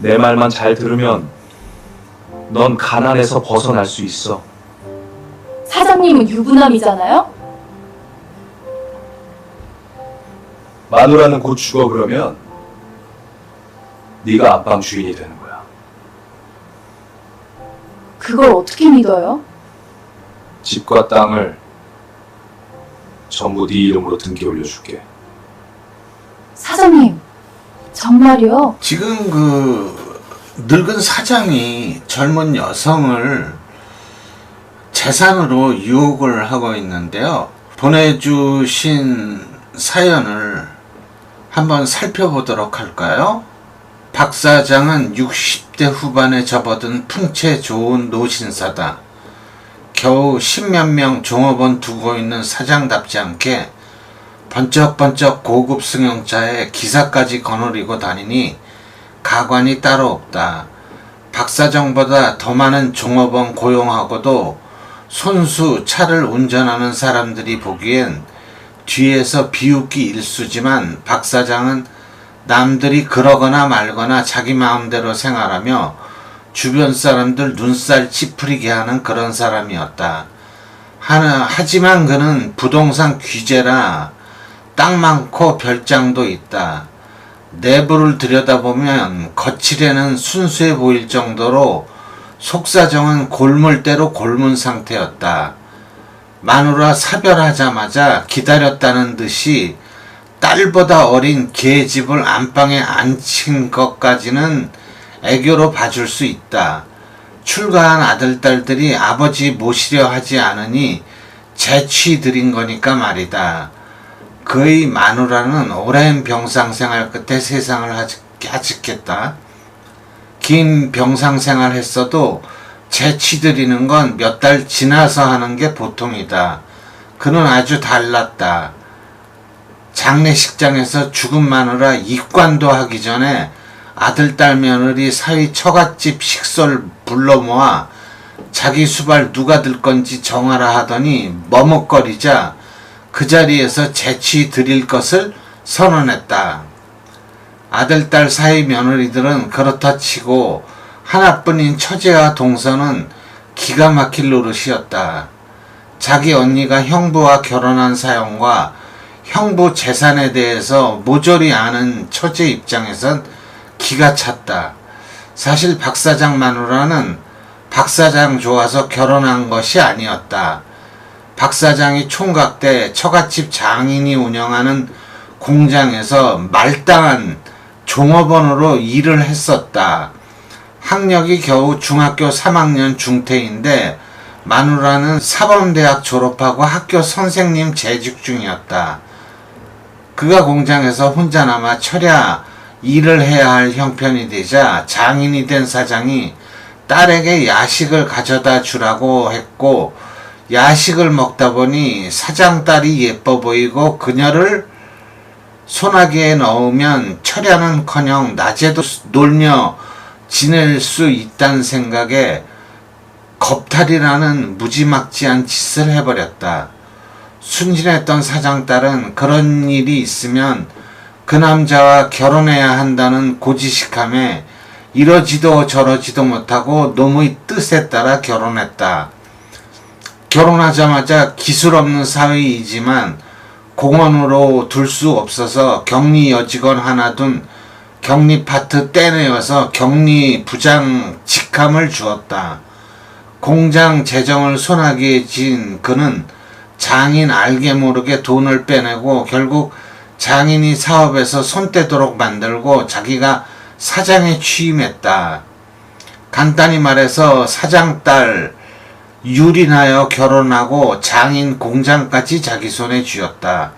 내 말만 잘 들으면 넌 가난에서 벗어날 수 있어. 사장님은 유부남이잖아요? 마누라는 곧 죽어. 그러면 네가 안방 주인이 되는 거야. 그걸 어떻게 믿어요? 집과 땅을 전부 네 이름으로 등기 올려줄게. 사장님, 정말요? 지금 그 늙은 사장이 젊은 여성을 재산으로 유혹을 하고 있는데요. 보내주신 사연을 한번 살펴보도록 할까요? 박 사장은 60대 후반에 접어든 풍채 좋은 노신사다. 겨우 10몇 명 종업원 두고 있는 사장답지 않게 번쩍번쩍 고급 승용차에 기사까지 거느리고 다니니 가관이 따로 없다. 박 사장보다 더 많은 종업원 고용하고도 손수 차를 운전하는 사람들이 보기엔 뒤에서 비웃기 일쑤지만 박 사장은 남들이 그러거나 말거나 자기 마음대로 생활하며 주변 사람들 눈살 찌푸리게 하는 그런 사람이었다. 하지만 그는 부동산 귀재라 땅 많고 별장도 있다. 내부를 들여다보면 거칠에는 순수해 보일 정도로 속사정은 골물대로 골문 상태였다. 마누라 사별하자마자 기다렸다는 듯이 딸보다 어린 계집을 안방에 앉힌 것까지는 애교로 봐줄 수 있다. 출가한 아들딸들이 아버지 모시려 하지 않으니 재취 들인 거니까 말이다. 그의 마누라는 오랜 병상생활 끝에 세상을 하직했다. 긴 병상생활 했어도 재취 들이는 건 몇 달 지나서 하는 게 보통이다. 그는 아주 달랐다. 장례식장에서 죽은 마누라 입관도 하기 전에 아들, 딸, 며느리 사위 처갓집 식솔 불러 모아 자기 수발 누가 들 건지 정하라 하더니 머뭇거리자 그 자리에서 재취 드릴 것을 선언했다. 아들, 딸, 사위, 며느리들은 그렇다 치고 하나뿐인 처제와 동서는 기가 막힐 노릇이었다. 자기 언니가 형부와 결혼한 사연과 형부 재산에 대해서 모조리 아는 처제 입장에선 기가 찼다. 사실 박 사장 마누라는 박 사장 좋아서 결혼한 것이 아니었다. 박 사장이 총각 때 처갓집 장인이 운영하는 공장에서 말당한 종업원으로 일을 했었다. 학력이 겨우 중학교 3학년 중퇴인데 마누라는 사범대학 졸업하고 학교 선생님 재직 중이었다. 그가 공장에서 혼자 남아 철야 일을 해야 할 형편이 되자 장인이 된 사장이 딸에게 야식을 가져다 주라고 했고 야식을 먹다 보니 사장 딸이 예뻐 보이고 그녀를 소나기에 넣으면 철야는커녕 낮에도 놀며 지낼 수 있다는 생각에 겁탈이라는 무지막지한 짓을 해버렸다. 순진했던 사장딸은 그런 일이 있으면 그 남자와 결혼해야 한다는 고지식함에 이러지도 저러지도 못하고 놈의 뜻에 따라 결혼했다. 결혼하자마자 기술 없는 사위이지만 공원으로 둘 수 없어서 격리 여직원 하나 둔 격리 파트 떼내어서 격리 부장 직함을 주었다. 공장 재정을 소나기에 진 그는 장인 알게 모르게 돈을 빼내고 결국 장인이 사업에서 손떼도록 만들고 자기가 사장에 취임했다. 간단히 말해서 사장딸 유린하여 결혼하고 장인 공장까지 자기 손에 쥐었다.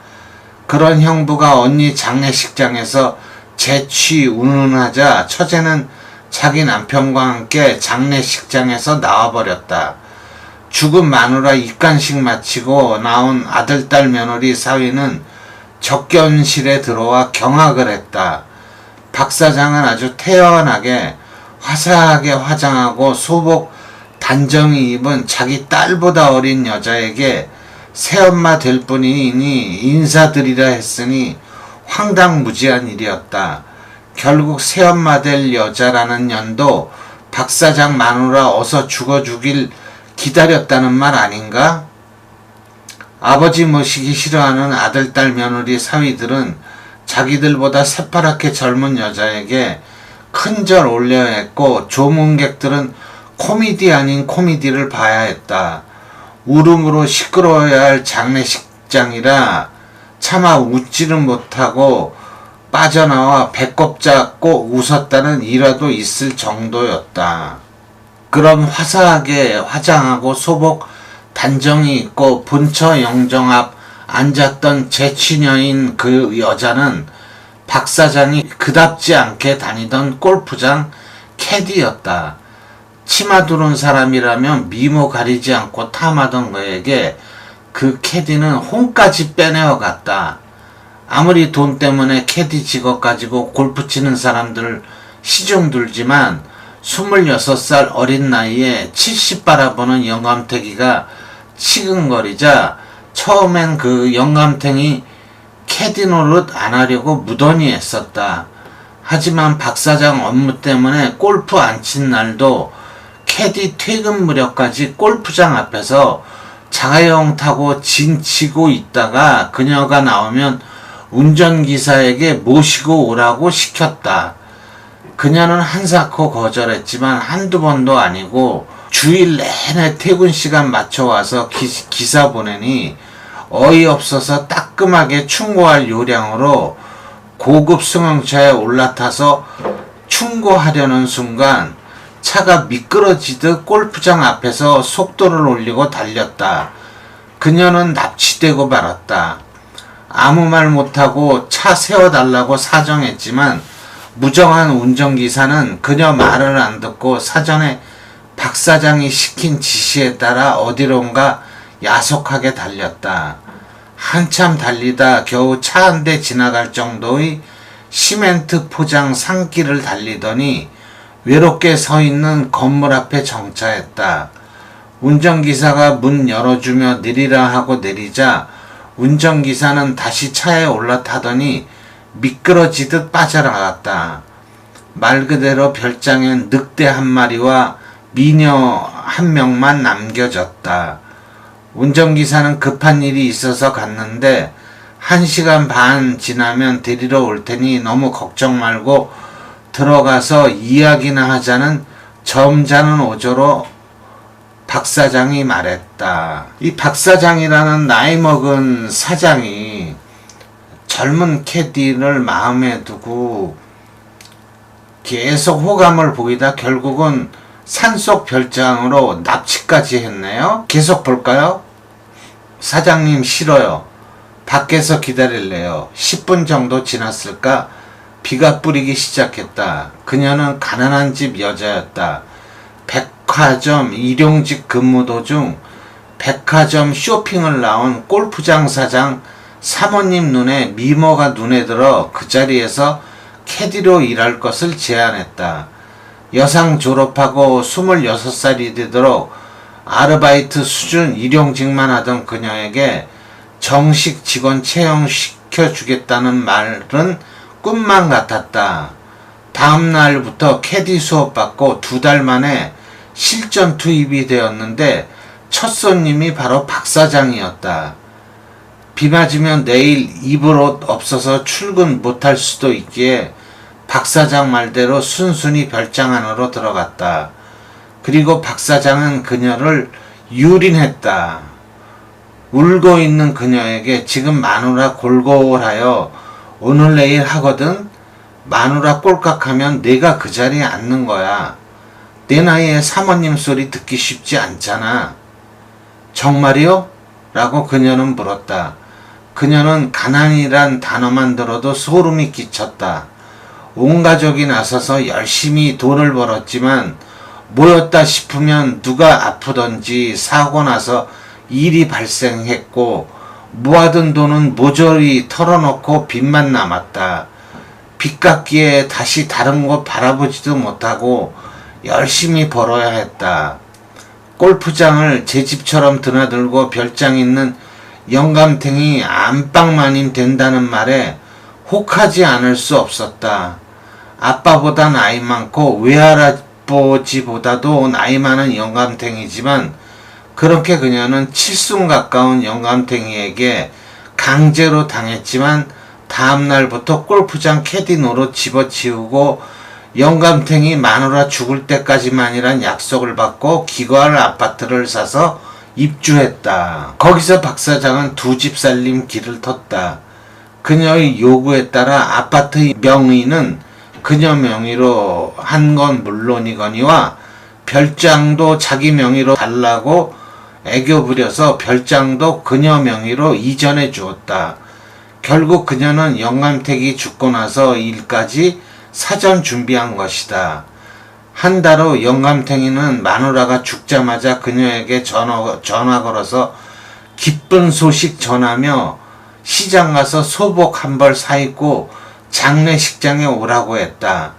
그런 형부가 언니 장례식장에서 재취 운운하자 처제는 자기 남편과 함께 장례식장에서 나와버렸다. 죽은 마누라 입간식 마치고 나온 아들, 딸, 며느리 사위는 접견실에 들어와 경악을 했다. 박 사장은 아주 태연하게 화사하게 화장하고 소복 단정히 입은 자기 딸보다 어린 여자에게 새엄마 될 뿐이니 인사드리라 했으니 황당무지한 일이었다. 결국 새엄마 될 여자라는 년도 박 사장 마누라 어서 죽어주길 기다렸다는 말 아닌가? 아버지 모시기 싫어하는 아들, 딸, 며느리, 사위들은 자기들보다 새파랗게 젊은 여자에게 큰절 올려야 했고, 조문객들은 코미디 아닌 코미디를 봐야 했다. 울음으로 시끄러워야 할 장례식장이라 차마 웃지는 못하고 빠져나와 배꼽 잡고 웃었다는 일화도 있을 정도였다. 그럼 화사하게 화장하고 소복 단정히 입고 본처 영정 앞 앉았던 재취녀인 그 여자는 박 사장이 그답지 않게 다니던 골프장 캐디였다. 치마 두른 사람이라면 미모 가리지 않고 탐하던 그에게 그 캐디는 혼까지 빼내어 갔다. 아무리 돈 때문에 캐디 직업 가지고 골프 치는 사람들 시중 들지만 26살 어린 나이에 70 바라보는 영감탱이가 치근거리자 처음엔 그 영감탱이 캐디 노릇 안 하려고 무던히 애썼다. 하지만 박 사장 업무 때문에 골프 안 친 날도 캐디 퇴근 무렵까지 골프장 앞에서 자가용 타고 진치고 있다가 그녀가 나오면 운전기사에게 모시고 오라고 시켰다. 그녀는 한사코 거절했지만 한두 번도 아니고 주일 내내 퇴근 시간 맞춰 와서 기사 보내니 어이없어서 따끔하게 충고할 요량으로 고급 승용차에 올라타서 충고하려는 순간 차가 미끄러지듯 골프장 앞에서 속도를 올리고 달렸다. 그녀는 납치되고 말았다. 아무 말 못하고 차 세워달라고 사정했지만 무정한 운전기사는 그녀 말을 안 듣고 사전에 박 사장이 시킨 지시에 따라 어디론가 야속하게 달렸다. 한참 달리다 겨우 차 한 대 지나갈 정도의 시멘트 포장 산길을 달리더니 외롭게 서 있는 건물 앞에 정차했다. 운전기사가 문 열어주며 내리라 하고 내리자 운전기사는 다시 차에 올라타더니 미끄러지듯 빠져나갔다. 말 그대로 별장엔 늑대 한 마리와 미녀 한 명만 남겨졌다. 운전기사는 급한 일이 있어서 갔는데 1시간 반 지나면 데리러 올 테니 너무 걱정 말고 들어가서 이야기나 하자는 점잖은 어조로 박 사장이 말했다. 이 박 사장이라는 나이 먹은 사장이 젊은 캐디를 마음에 두고 계속 호감을 보이다 결국은 산속 별장으로 납치까지 했네요. 계속 볼까요? 사장님 싫어요. 밖에서 기다릴래요. 10분 정도 지났을까 비가 뿌리기 시작했다. 그녀는 가난한 집 여자였다. 백화점 일용직 근무 도중 백화점 쇼핑을 나온 골프장 사장 사모님 눈에 미모가 눈에 들어 그 자리에서 캐디로 일할 것을 제안했다. 여상 졸업하고 26살이 되도록 아르바이트 수준 일용직만 하던 그녀에게 정식 직원 채용시켜주겠다는 말은 꿈만 같았다. 다음 날부터 캐디 수업 받고 2달 만에 실전 투입이 되었는데 첫 손님이 바로 박 사장이었다. 비 맞으면 내일 입을 옷 없어서 출근 못할 수도 있기에 박 사장 말대로 순순히 별장 안으로 들어갔다. 그리고 박 사장은 그녀를 유린했다. 울고 있는 그녀에게 지금 마누라 골골하여 오늘 내일 하거든. 마누라 꼴깍하면 내가 그 자리에 앉는 거야. 내 나이에 사모님 소리 듣기 쉽지 않잖아. 정말이요? 라고 그녀는 물었다. 그녀는 가난이란 단어만 들어도 소름이 끼쳤다. 온 가족이 나서서 열심히 돈을 벌었지만 모였다 싶으면 누가 아프던지 사고 나서 일이 발생했고 모아둔 돈은 모조리 털어놓고 빚만 남았다. 빚 갚기에 다시 다른 곳 바라보지도 못하고 열심히 벌어야 했다. 골프장을 제 집처럼 드나들고 별장 있는 영감탱이 안방마님 된다는 말에 혹하지 않을 수 없었다. 아빠보다 나이 많고 외할아버지보다도 나이 많은 영감탱이지만 그렇게 그녀는 칠순 가까운 영감탱이에게 강제로 당했지만 다음날부터 골프장 캐디 노릇 집어치우고 영감탱이 마누라 죽을 때까지만이란 약속을 받고 기거할 아파트를 사서 입주했다. 거기서 박 사장은 두 집 살림 길을 텄다. 그녀의 요구에 따라 아파트 명의는 그녀 명의로 한 건 물론이거니와 별장도 자기 명의로 달라고 애교 부려서 별장도 그녀 명의로 이전해 주었다. 결국 그녀는 영감택이 죽고 나서 일까지 사전 준비한 것이다. 한 달 후 영감탱이는 마누라가 죽자마자 그녀에게 전화 걸어서 기쁜 소식 전하며 시장 가서 소복 한 벌 사입고 장례식장에 오라고 했다.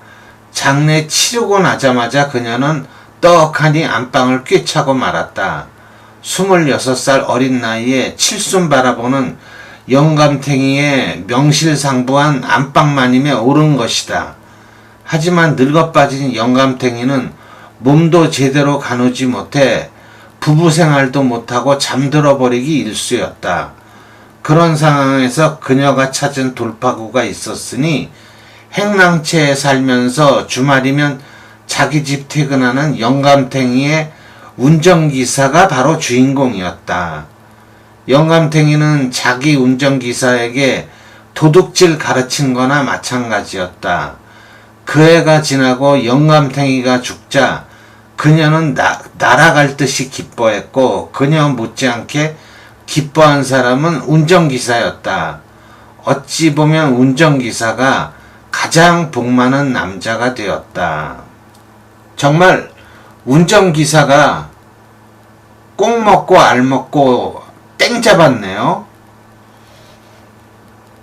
장례 치르고 나자마자 그녀는 떡하니 안방을 꿰차고 말았다. 26살 어린 나이에 칠순 바라보는 영감탱이의 명실상부한 안방마님에 오른 것이다. 하지만 늙어빠진 영감탱이는 몸도 제대로 가누지 못해 부부 생활도 못하고 잠들어 버리기 일쑤였다. 그런 상황에서 그녀가 찾은 돌파구가 있었으니 행랑채에 살면서 주말이면 자기 집 퇴근하는 영감탱이의 운전기사가 바로 주인공이었다. 영감탱이는 자기 운전기사에게 도둑질 가르친 거나 마찬가지였다. 그 해가 지나고 영감탱이가 죽자 그녀는 날아갈 듯이 기뻐했고 그녀 못지않게 기뻐한 사람은 운전기사였다. 어찌 보면 운전기사가 가장 복 많은 남자가 되었다. 정말 운전기사가 꼭 먹고 알 먹고 땡 잡았네요.